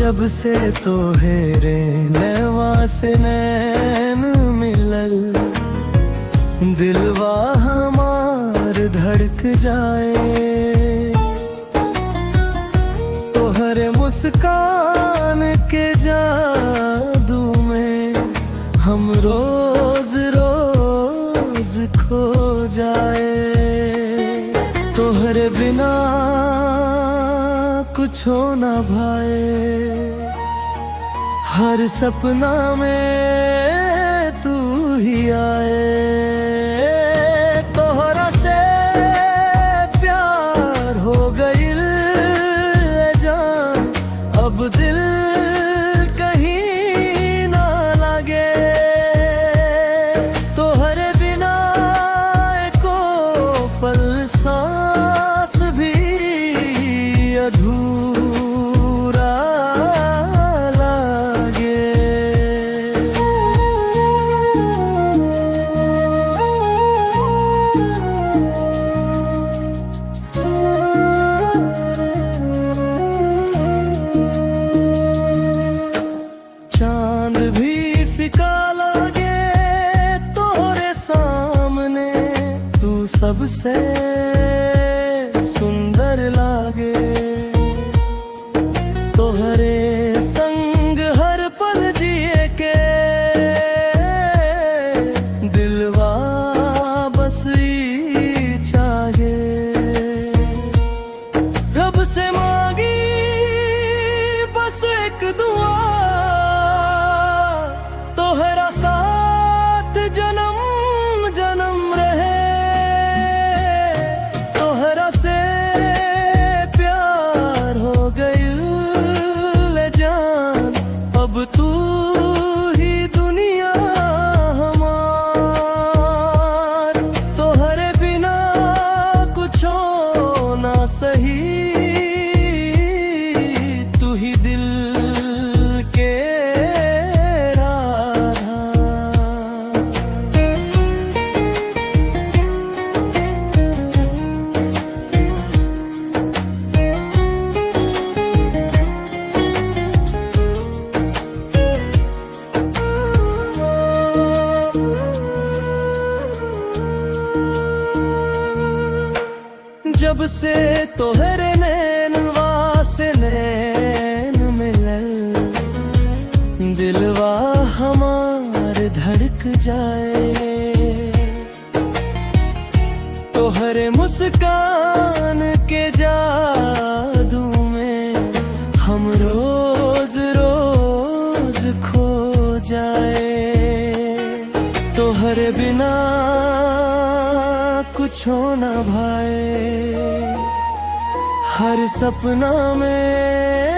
जब से तोहरे नैवा से नैन मिलल, दिलवा हमार धड़क जाए। तोहरे मुस्कान के जादू में हम रोज रोज खो जाए। तोहरे बिना कुछ हो ना भाए, हर सपना में तू ही आए। तोहरा से प्यार हो गइल जान, अब दिल कहीं ना लगे। तोहरे बिना एको पल सांस भी अधूरा लागे। चांद भी फिका लागे तोरे सामने, तू सबसे सुंदर लागे। तोहरे संग हर पल जिए के दिलवा बस ही चाहे। रब से मांगी बस एक दुआ, तोहरा साथ जन्म जन्म रहे। तोहरा से प्यार हो गइल जान, अब तू ही दुनिया हमार। तोहरे बिना कुछ हो ना सही, तू ही दिल के राधा। जब से तोहरे नैनवा से नैन मिलल, दिलवा हमार धड़क जाए। तोहरे मुस्कान के जादू में हम रोज रोज खो जाए। तोहरे बिना कुछ हो ना भाए, हर सपना में